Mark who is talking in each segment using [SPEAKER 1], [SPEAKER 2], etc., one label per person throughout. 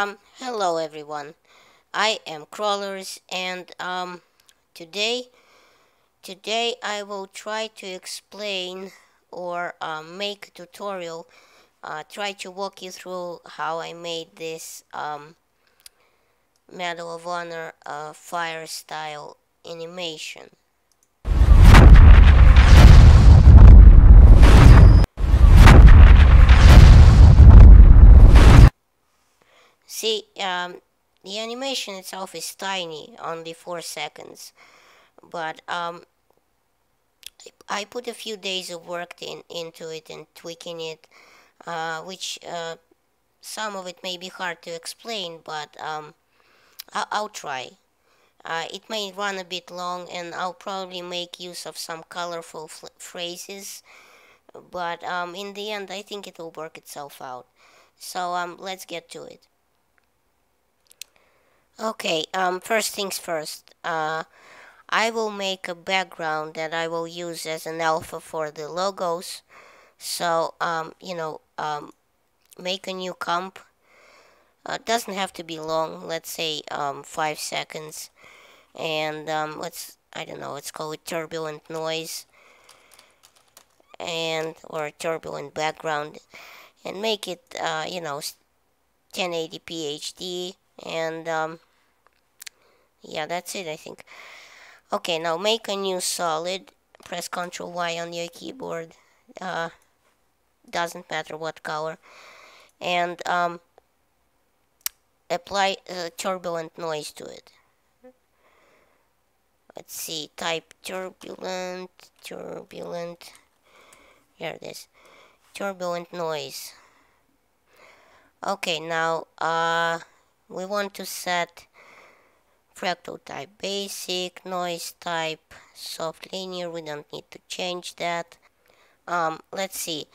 [SPEAKER 1] Hello everyone. I am Crawlers, and today I will try to explain or make a tutorial. Try to walk you through how I made this Medal of Honor fire style animation. See, the animation itself is tiny, only 4 seconds, but I put a few days of work into it and tweaking it, which some of it may be hard to explain, but I'll try. It may run a bit long, and I'll probably make use of some colorful phrases, but in the end I think it will work itself out. So let's get to it. Okay, first things first. I will make a background that I will use as an alpha for the logos. So, make a new comp. Doesn't have to be long. Let's say 5 seconds. And let's call it turbulent noise. Or turbulent background. And make it, 1080p HD. And yeah, that's it, I think. Okay, now make a new solid. Press Ctrl Y on your keyboard. Doesn't matter what color. And apply turbulent noise to it. Let's see, type turbulent. Here it is. Turbulent noise. Okay, now we want to set fractal type basic, noise type soft linear. We don't need to change that. Let's see.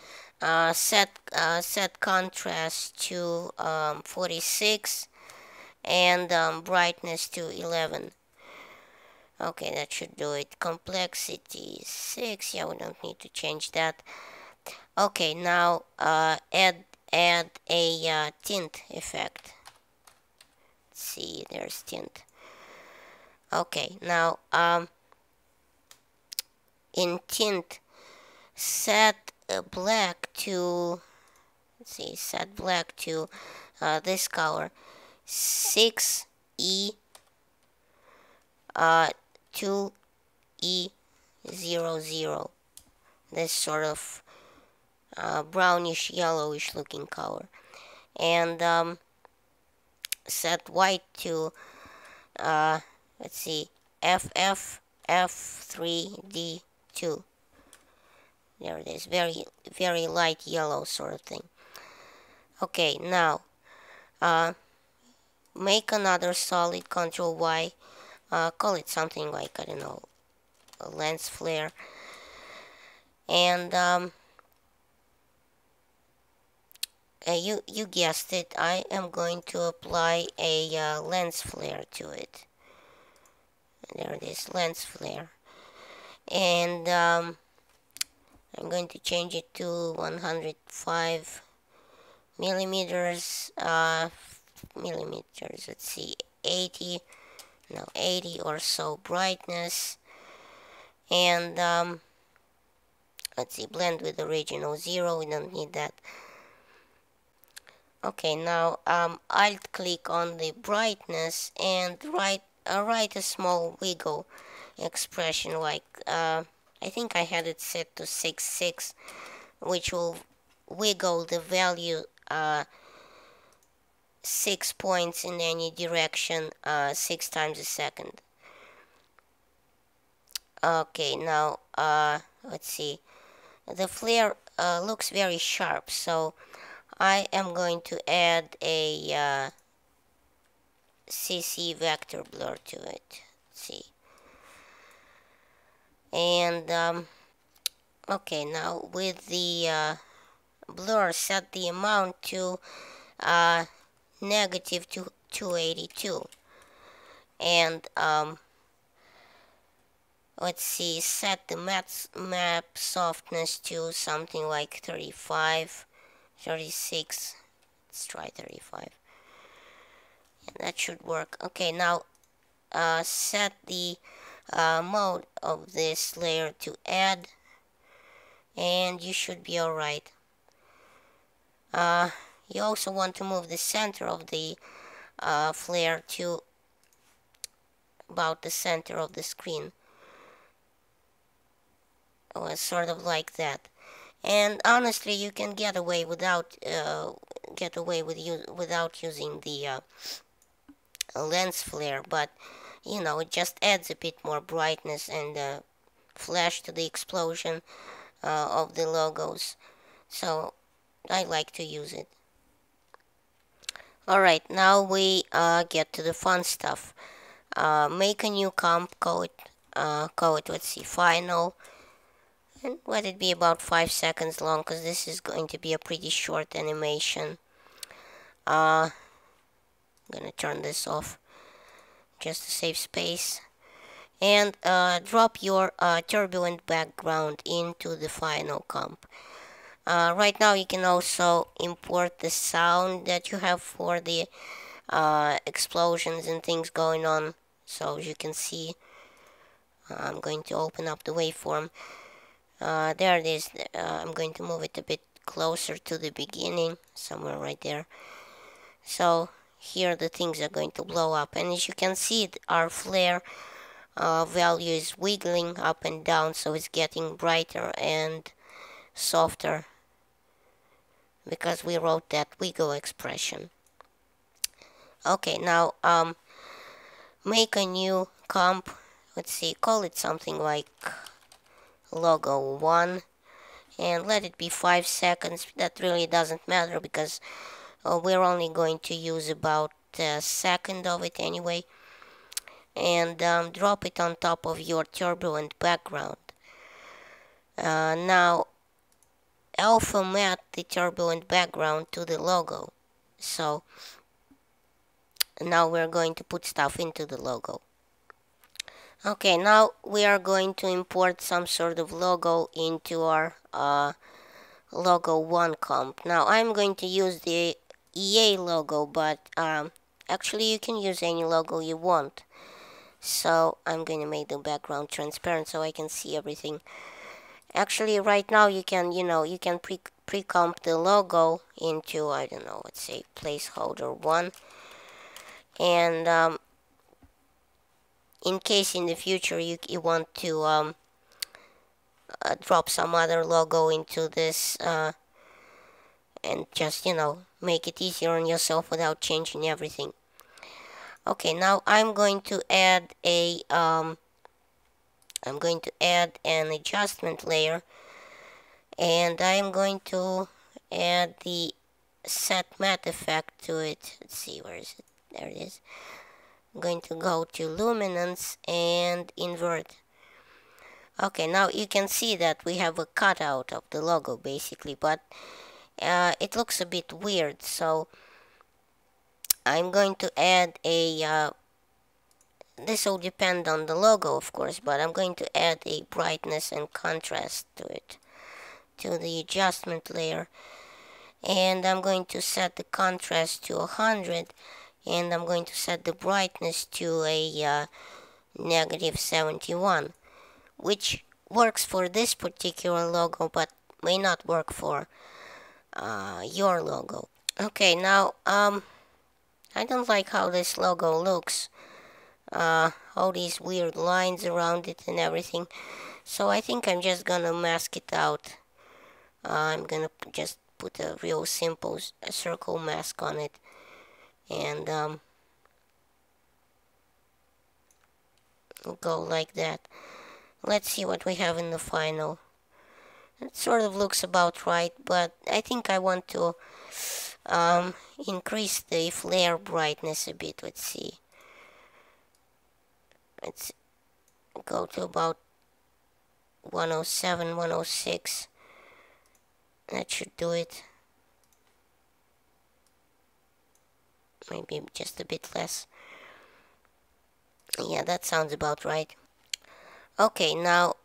[SPEAKER 1] Set contrast to 46 and brightness to 11. Okay, that should do it. Complexity 6. Yeah, we don't need to change that. Okay, now add a tint effect. Let's see, there's tint. Okay, now in tint, set black to, this color, 6E 2E00. This sort of brownish yellowish looking color. And set white to let's see, F3D2. There it is, very light yellow sort of thing. Okay, now make another solid, Ctrl Y, call it something like, I don't know, a lens flare. And you guessed it, I am going to apply a lens flare to it. There it is, lens flare. And I'm going to change it to 105 millimeters. Let's see, 80 or so brightness. And let's see, blend with original 0. We don't need that. Okay, now alt click on the brightness and write a small wiggle expression, like I think I had it set to 6.6, which will wiggle the value 6 points in any direction 6 times a second. Okay, now let's see, the flare looks very sharp, so I am going to add a CC vector blur to it. Let's see. And okay, now with the blur, set the amount to negative 282. And let's see, set the map softness to something like 35, 36. Let's try 35. That should work. Okay, now set the mode of this layer to add, and you should be alright. You also want to move the center of the flare to about the center of the screen, or sort of like that. And honestly, you can get away without without using the lens flare, but you know, it just adds a bit more brightness and flash to the explosion of the logos. So I like to use it. Alright, now we get to the fun stuff. Make a new comp, call it, let's see, final, and let it be about 5 seconds long, because this is going to be a pretty short animation. I'm gonna turn this off just to save space, and drop your turbulent background into the final comp. Right now you can also import the sound that you have for the explosions and things going on. So as you can see, I'm going to open up the waveform. There it is. I'm going to move it a bit closer to the beginning, somewhere right there. So here the things are going to blow up, and as you can see, our flare value is wiggling up and down, so it's getting brighter and softer because we wrote that wiggle expression. Okay, now make a new comp. Let's see, call it something like logo 1, and let it be 5 seconds. That really doesn't matter because we're only going to use about a second of it anyway. And drop it on top of your turbulent background. Now alpha matte the turbulent background to the logo. So now we're going to put stuff into the logo. Okay, now we are going to import some sort of logo into our logo 1 comp. Now I'm going to use the EA logo, but actually you can use any logo you want. So I'm going to make the background transparent so I can see everything. Actually right now you can, you can pre-comp the logo into, I don't know, let's say placeholder 1. And in case in the future you want to drop some other logo into this and just, make it easier on yourself without changing everything. Okay, now I'm going to add an adjustment layer, and I'm going to add the set matte effect to it. Let's see, where is it? There it is. I'm going to go to luminance and invert. Okay, now you can see that we have a cutout of the logo basically, but it looks a bit weird, so I'm going to add a this will depend on the logo, of course, but I'm going to add a brightness and contrast to it, to the adjustment layer. And I'm going to set the contrast to 100, and I'm going to set the brightness to a -71, which works for this particular logo, but may not work for your logo. Okay, now, I don't like how this logo looks. All these weird lines around it and everything. So I think I'm just gonna mask it out. I'm gonna just put a real simple circle mask on it. And go like that. Let's see what we have in the final. It sort of looks about right, but I think I want to increase the flare brightness a bit. Let's see. Let's go to about 107, 106. That should do it. Maybe just a bit less. Yeah, that sounds about right. Okay, now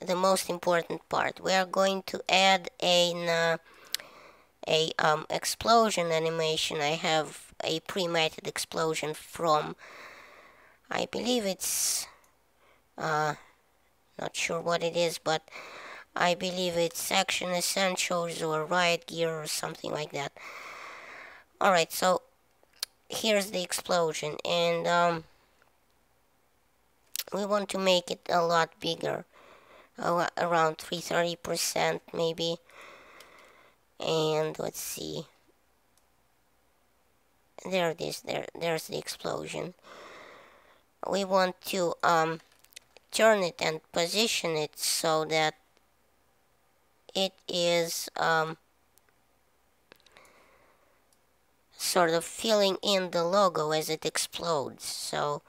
[SPEAKER 1] the most important part. We are going to add an explosion animation. I have a pre-mated explosion from, I believe it's, not sure what it is, but I believe it's Action Essentials or Riot Gear or something like that. Alright, so here's the explosion, and we want to make it a lot bigger, around 330% maybe. And let's see, there it is, there's the explosion. We want to turn it and position it so that it is sort of filling in the logo as it explodes. So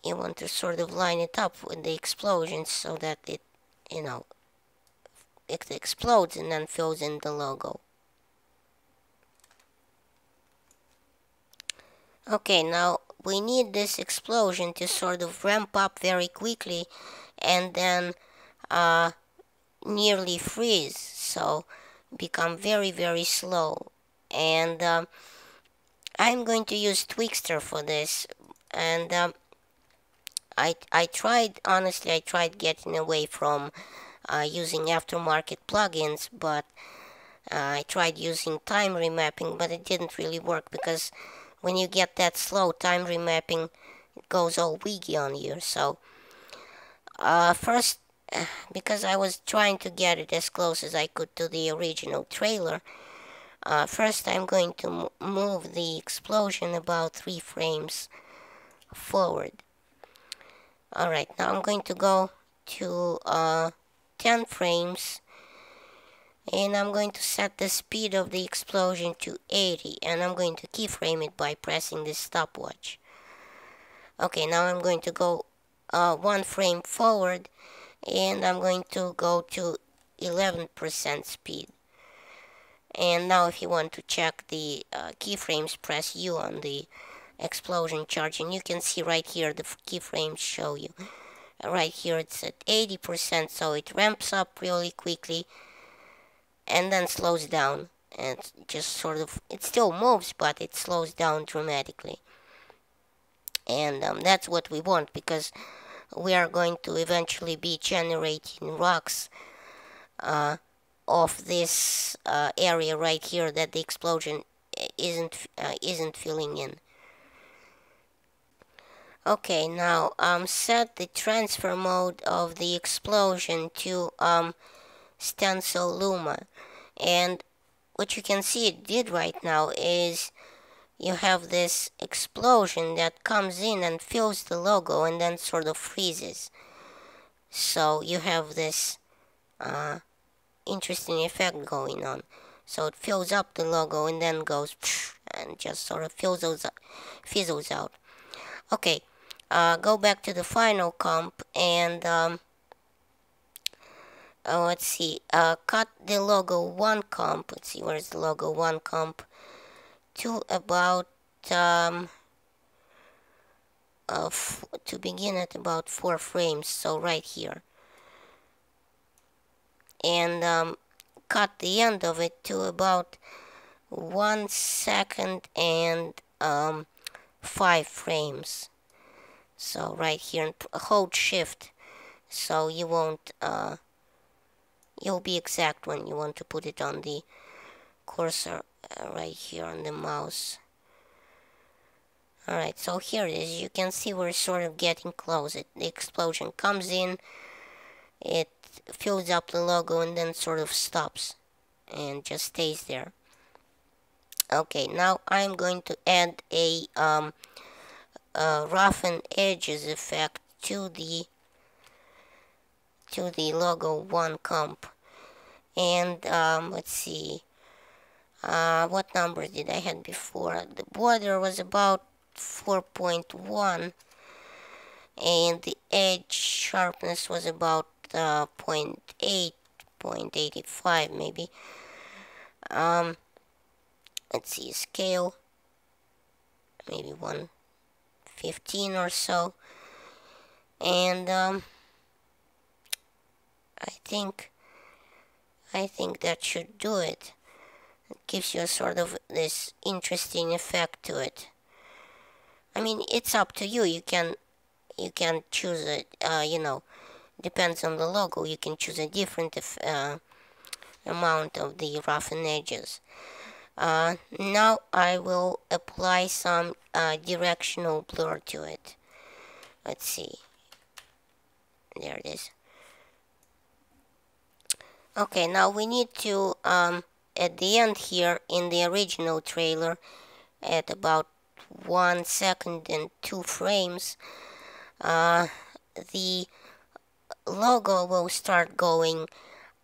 [SPEAKER 1] you want to sort of line it up with the explosion so that it, you know, it explodes and then fills in the logo. Okay, now we need this explosion to sort of ramp up very quickly and then nearly freeze, so become very, very slow. And I'm going to use Twixtor for this, and I tried, honestly, I tried getting away from using aftermarket plugins, but I tried using time remapping, but it didn't really work, because when you get that slow time remapping, it goes all wiggy on you. So first, because I was trying to get it as close as I could to the original trailer, first I'm going to move the explosion about 3 frames forward. Alright, now I'm going to go to 10 frames, and I'm going to set the speed of the explosion to 80, and I'm going to keyframe it by pressing this stopwatch. Okay, now I'm going to go 1 frame forward, and I'm going to go to 11% speed. And now if you want to check the keyframes, press U on the explosion charge, and you can see right here the keyframes show you. Right here it's at 80%, so it ramps up really quickly and then slows down, and just sort of, it still moves, but it slows down dramatically. And that's what we want, because we are going to eventually be generating rocks off this area right here that the explosion isn't filling in. Okay, now set the transfer mode of the explosion to stencil luma, and what you can see it did right now is you have this explosion that comes in and fills the logo and then sort of freezes. So you have this interesting effect going on. So it fills up the logo and then goes and just sort of fizzles out. Okay, go back to the final comp and let's see, cut the logo 1 comp. Let's see, where's the logo 1 comp? To about to begin at about 4 frames, so right here, and cut the end of it to about 1 second and 5 frames, so right here, and hold shift so you won't you'll be exact when you want to put it on the cursor right here on the mouse. Alright, so here it is. You can see we're sort of getting close. The explosion comes in, it fills up the logo, and then sort of stops and just stays there. Okay, now I'm going to add a roughen edges effect to the logo 1 comp. And let's see, what number did I had before? The border was about 4.1, and the edge sharpness was about 0.8, 0.85 maybe. Let's see, scale, maybe 115 or so, and I think that should do it. It gives you a sort of this interesting effect to it. I mean, it's up to you. You can choose it. Depends on the logo. You can choose a different amount of the roughen edges. Now I will apply some directional blur to it. Let's see. There it is. Okay, now we need to, at the end here in the original trailer, at about 1 second and 2 frames, the logo will start going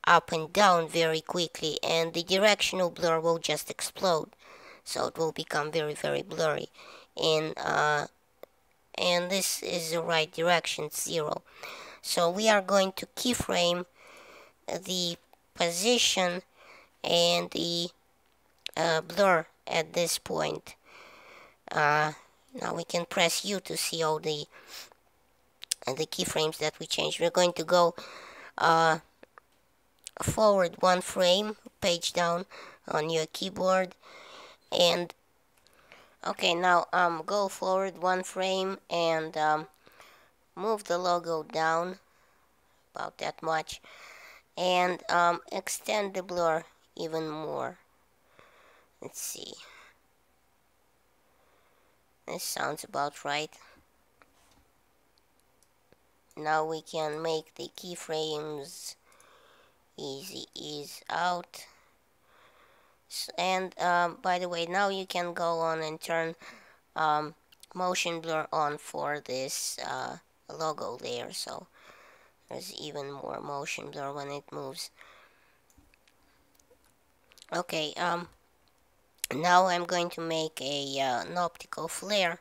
[SPEAKER 1] up and down very quickly, and the directional blur will just explode. So it will become very, very blurry. And this is the right direction, 0. So we are going to keyframe the position and the blur at this point. Now we can press U to see all the keyframes that we changed. We're going to go forward 1 frame, page down on your keyboard, and okay, now go forward 1 frame and move the logo down about that much, and extend the blur even more. Let's see. This sounds about right. Now we can make the keyframes easy ease out. And by the way, now you can go on and turn motion blur on for this logo layer, so there's even more motion blur when it moves. Okay, now I'm going to make an optical flare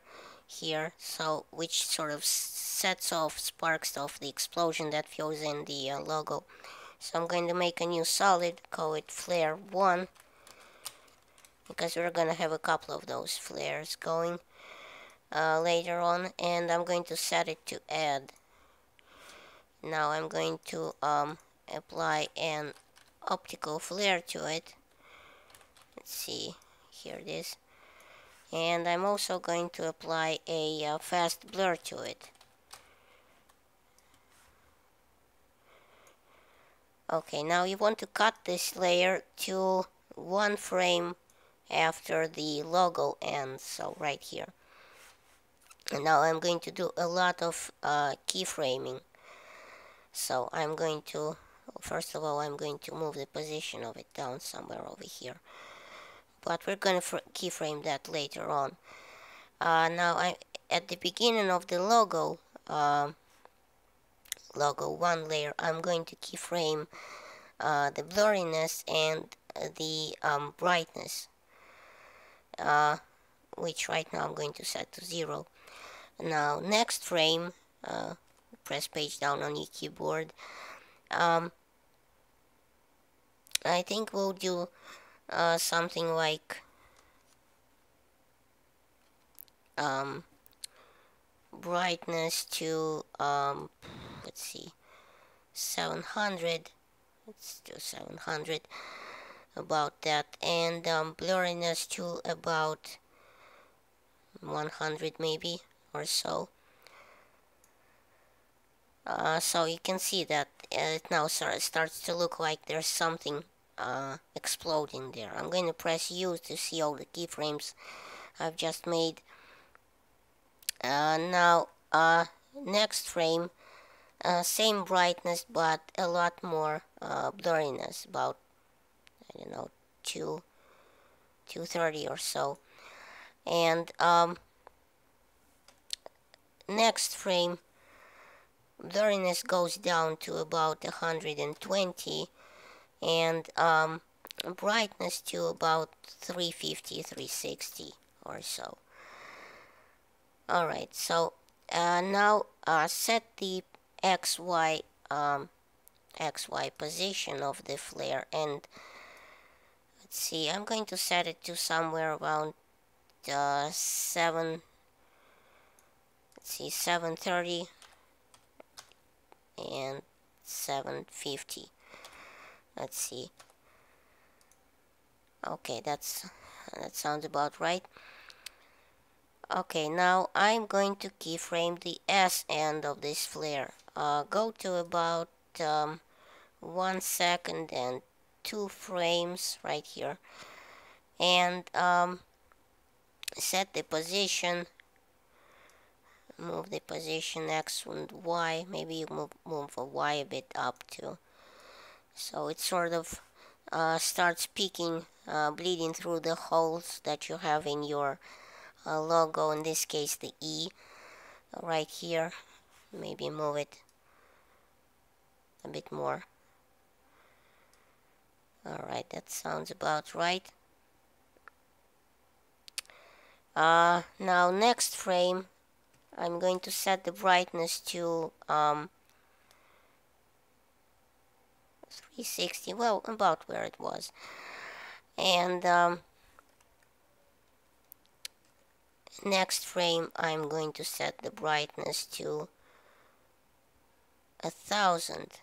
[SPEAKER 1] here, so which sort of sets off, sparks off the explosion that fills in the logo. So I'm going to make a new solid, call it flare 1, because we're going to have a couple of those flares going later on, and I'm going to set it to add. Now I'm going to apply an optical flare to it. Let's see, here it is. And I'm also going to apply a fast blur to it. Okay, now you want to cut this layer to 1 frame after the logo ends, so right here. And now I'm going to do a lot of keyframing. So I'm going to, first of all, I'm going to move the position of it down somewhere over here. But we're going to keyframe that later on. Now at the beginning of the logo, logo 1 layer, I'm going to keyframe the blurriness and the brightness, which right now I'm going to set to 0. Now next frame, press page down on your keyboard. I think we'll do something like brightness to let's see, 700. Let's do 700, about that, and blurriness to about 100 maybe or so. So you can see that it now starts to look like there's something exploding there. I'm going to press U to see all the keyframes I've just made. Now next frame, same brightness but a lot more blurriness, about, I don't know, 230 or so. And next frame, blurriness goes down to about 120, and brightness to about 350, 360 or so. Alright, so now set the XY position of the flare, and let's see, I'm going to set it to somewhere around 730 and 750. Let's see. Okay, that sounds about right. Okay, now I'm going to keyframe the S end of this flare. Go to about 1 second and 2 frames right here, and set the position. Move the position X and Y. Maybe you move the Y a bit up too, so it sort of starts peeking, bleeding through the holes that you have in your logo. In this case, the E right here. Maybe move it a bit more. Alright, that sounds about right. Now next frame, I'm going to set the brightness to 360, well, about where it was. And next frame, I'm going to set the brightness to 1000.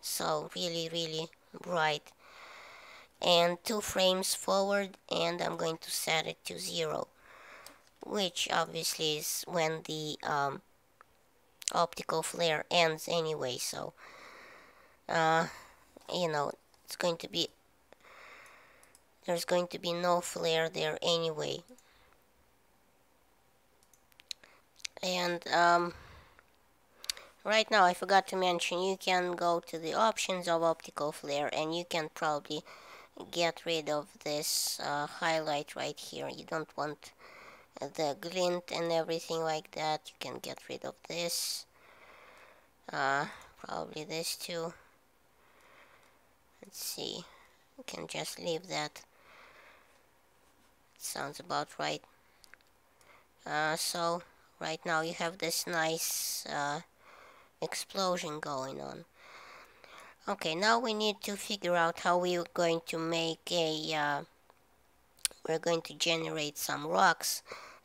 [SPEAKER 1] So really bright. And 2 frames forward, and I'm going to set it to 0, which obviously is when the optical flare ends anyway. So you know, it's going to be, there's going to be no flare there anyway. And right now I forgot to mention, you can go to the options of optical flare and you can probably get rid of this highlight right here. You don't want the glint and everything like that. You can get rid of this, probably this too. Let's see, you can just leave that. Sounds about right. So right now you have this nice explosion going on. Okay, now we need to figure out how we're going to make a we're going to generate some rocks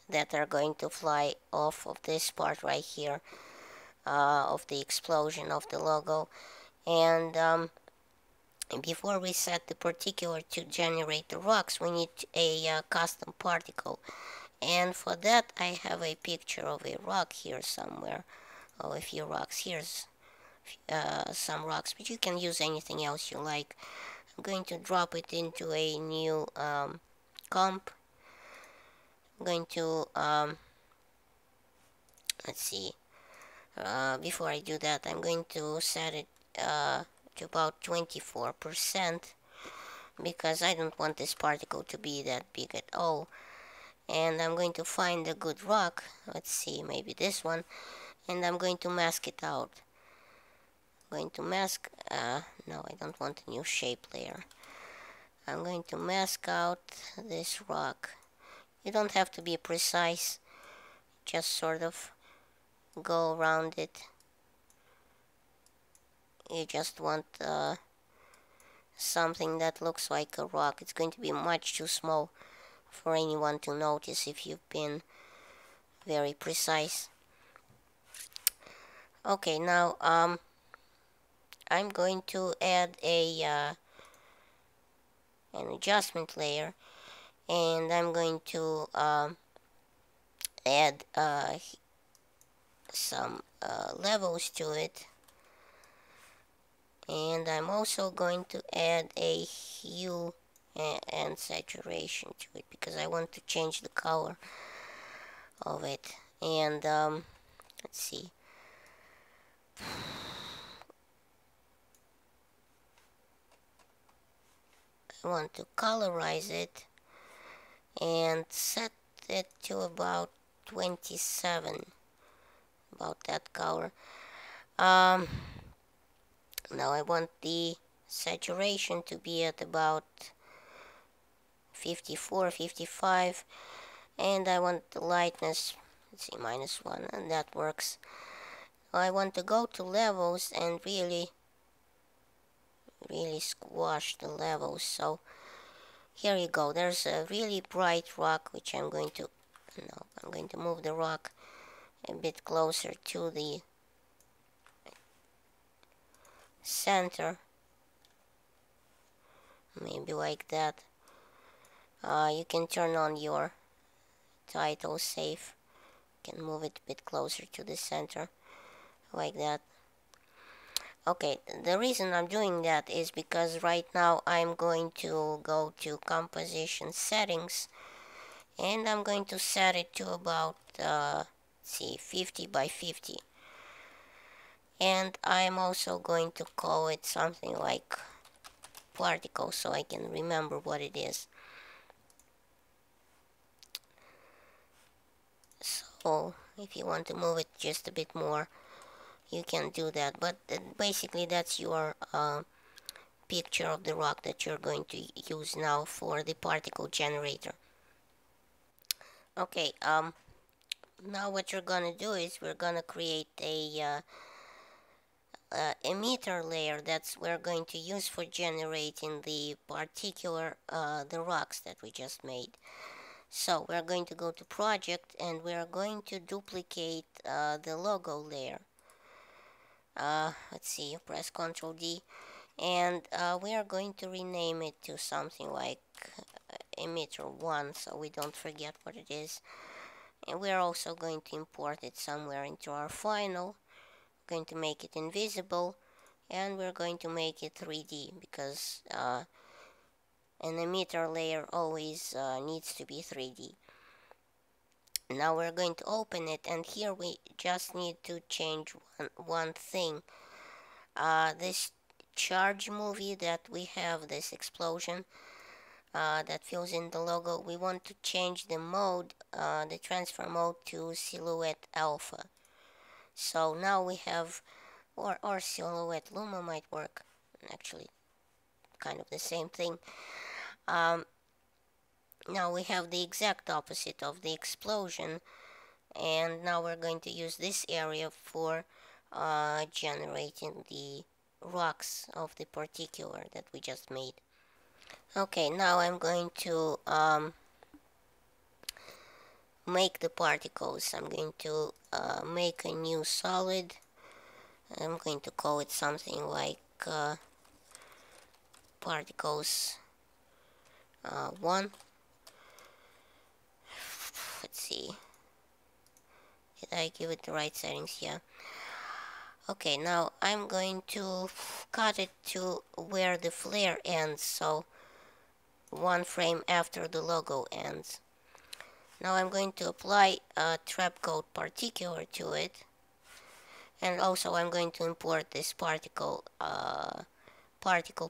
[SPEAKER 1] that are going to fly off of this part right here of the explosion of the logo. And before we set the particular to generate the rocks, we need a custom particle. And for that, I have a picture of a rock here somewhere. Oh, a few rocks. Here's some rocks, but you can use anything else you like. I'm going to drop it into a new comp. I'm going to, let's see, before I do that, I'm going to set it to about 24%, because I don't want this particle to be that big at all. And I'm going to find a good rock. Let's see, maybe this one. And I'm going to mask it out. I'm going to mask, no, I don't want a new shape layer. I'm going to mask out this rock. You don't have to be precise, just sort of go around it. You just want something that looks like a rock. It's going to be much too small for anyone to notice if you've been very precise. Okay, now I'm going to add an adjustment layer, and I'm going to add some levels to it, and I'm also going to add a hue and saturation to it, because I want to change the color of it. And let's see, I want to colorize it and set it to about 27, about that color. Now I want the saturation to be at about 54, 55, and I want the lightness, let's see, -1, and that works. I want to go to levels and really squash the levels. So here you go, there's a really bright rock, which I'm going to, no, I'm going to move the rock a bit closer to the center, maybe like that. You can turn on your title save. You can move it a bit closer to the center, like that. Okay, the reason I'm doing that is because right now I'm going to go to composition settings, and I'm going to set it to about, see, 50 by 50. And I'm also going to call it something like particle so I can remember what it is. So if you want to move it just a bit more, you can do that. But basically that's your picture of the rock that you're going to use now for the particle generator. Okay, now what you're gonna do is we're gonna create a emitter layer that's we're going to use for generating the particular the rocks that we just made. So we're going to go to project and we're going to duplicate the logo layer. Let's see, press Ctrl D, and we are going to rename it to something like emitter 1 so we don't forget what it is. And we're also going to import it somewhere into our final. We're going to make it invisible, and we're going to make it 3D because an emitter layer always needs to be 3D. Now we're going to open it, and here we just need to change one thing. This charge movie that we have, this explosion that fills in the logo, we want to change the mode, the transfer mode to silhouette alpha. So now we have, or silhouette luma might work, actually kind of the same thing. Now we have the exact opposite of the explosion, and now we're going to use this area for generating the rocks of the particular that we just made. Okay, now I'm going to make the particles. I'm going to make a new solid. I'm going to call it something like particles 1. Let's see. Did I give it the right settings? Yeah. Okay, now I'm going to cut it to where the flare ends, so one frame after the logo ends. Now I'm going to apply a trap code particular to it, and also I'm going to import this particle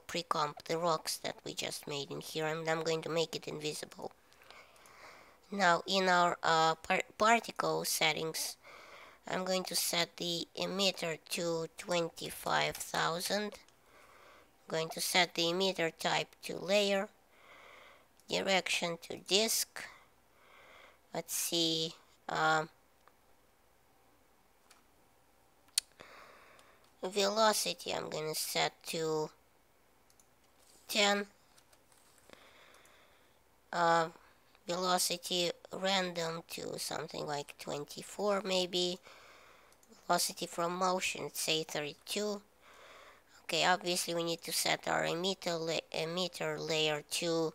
[SPEAKER 1] pre-comp, the rocks that we just made in here, and I'm going to make it invisible. Now in our particle settings, I'm going to set the emitter to 25,000. I'm going to set the emitter type to layer, direction to disk. Let's see, velocity I'm going to set to 10. Velocity random to something like 24 maybe. Velocity from motion, say 32. Okay, obviously we need to set our emitter layer to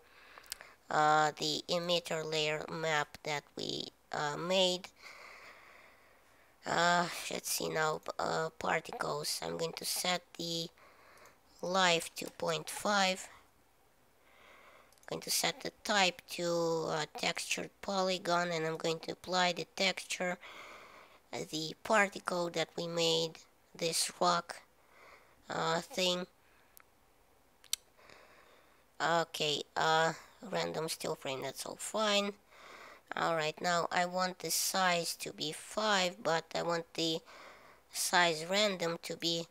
[SPEAKER 1] the emitter layer map that we made. Let's see now, particles. I'm going to set the life to 0.5. Going to set the type to textured polygon, and I'm going to apply the texture, the particle that we made, this rock thing. Okay, random still frame, that's all fine. Alright, now I want the size to be 5, but I want the size random to be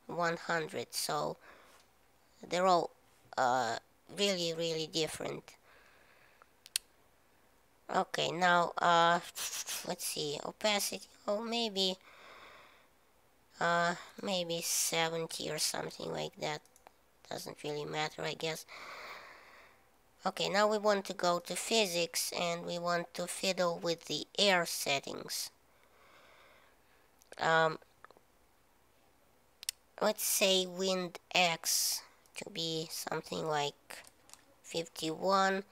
[SPEAKER 1] 100, so they're all really different. Okay, now let's see, opacity, oh maybe 70 or something like that. Doesn't really matter, I guess. Okay, now we want to go to physics and we want to fiddle with the air settings. Let's say wind X to be something like 51,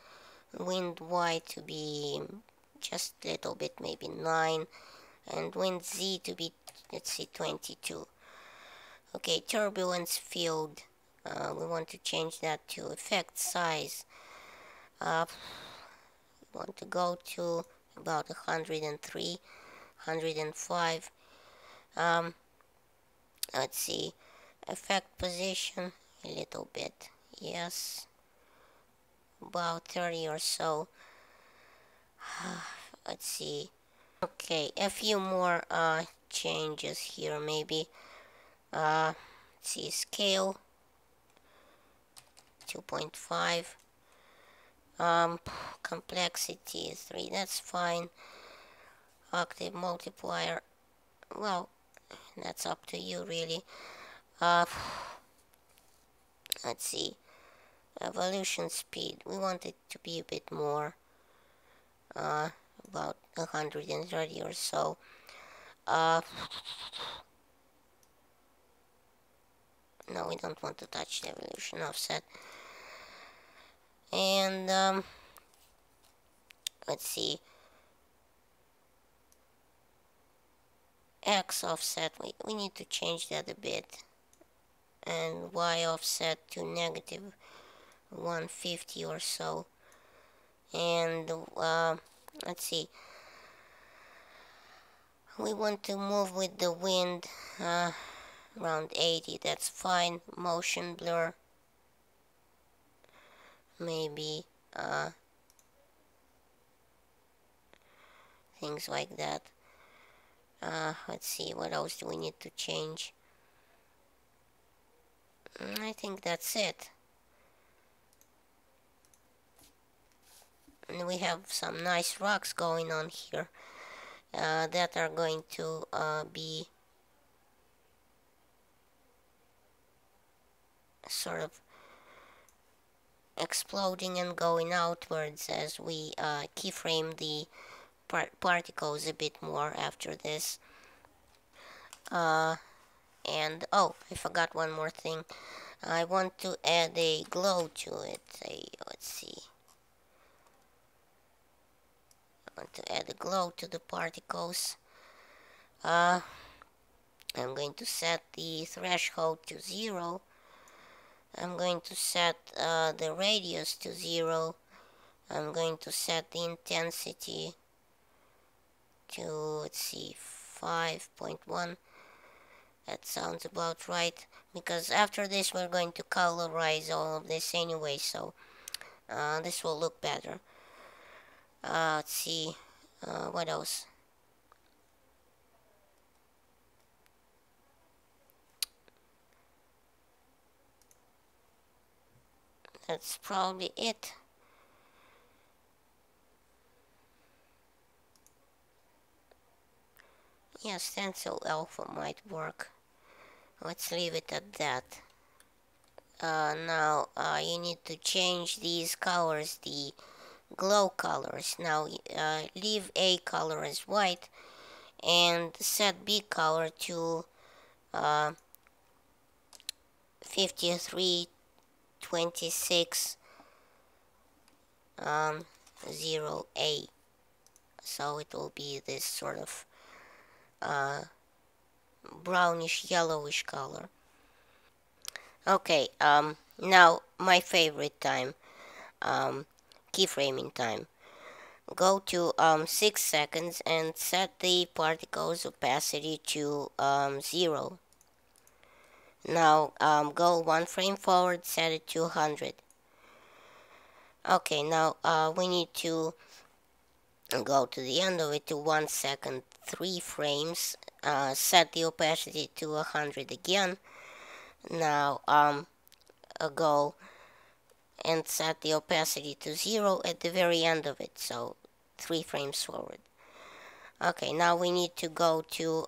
[SPEAKER 1] wind Y to be just a little bit, maybe 9, and wind Z to be, let's see, 22. Okay, turbulence field, we want to change that to effect size. We want to go to about 103, 105. Let's see, effect position, a little bit, yes, about 30 or so. Let's see. Okay, a few more changes here, maybe. Let's see, scale 2.5. Complexity 3, that's fine. Octave multiplier, well, that's up to you, really. Let's see, evolution speed, we want it to be a bit more, about 130 or so. No, we don't want to touch the evolution offset. And let's see, X offset, we need to change that a bit, and Y offset to negative 150 or so. And let's see, we want to move with the wind around 80, that's fine. Motion blur, maybe things like that. Let's see, what else do we need to change? I think that's it. And we have some nice rocks going on here that are going to be sort of exploding and going outwards as we keyframe the particles a bit more after this. And oh, I forgot one more thing. I want to add a glow to it. Let's see. I want to add a glow to the particles. I'm going to set the threshold to 0. I'm going to set the radius to 0. I'm going to set the intensity to, let's see, 5.1. That sounds about right, because after this we're going to colorize all of this anyway, so this will look better. Let's see, what else? That's probably it. Yeah, stencil alpha might work. Let's leave it at that. Now you need to change these colors, the glow colors. Now leave A color as white and set B color to 5326 0A. So it will be this sort of brownish yellowish color. Okay, now my favorite time, keyframing time. Go to 6 seconds and set the particles opacity to 0. Now go 1 frame forward, set it to 100. Okay, now we need to go to the end of it to 1 second, 3 frames, set the opacity to 100 again. Now go and set the opacity to 0 at the very end of it, so 3 frames forward. Okay, now we need to go to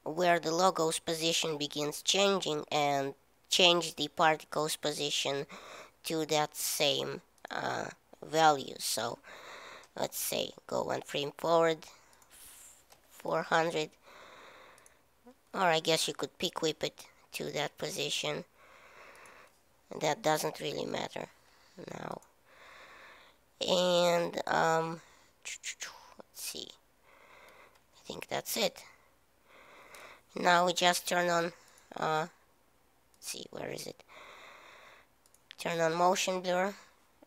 [SPEAKER 1] where the logo's position begins changing and change the particle's position to that same value. So let's say go 1 frame forward, 400, or I guess you could peak whip it to that position. That doesn't really matter. now. And let's see, I think that's it. Now we just turn on let's see, where is it? Turn on motion blur,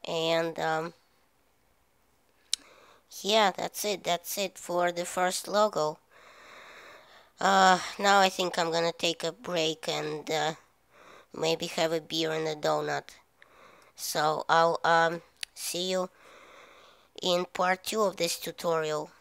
[SPEAKER 1] and yeah, that's it for the first logo. Now I think I'm gonna take a break and maybe have a beer and a donut. So I'll see you in part 2 of this tutorial.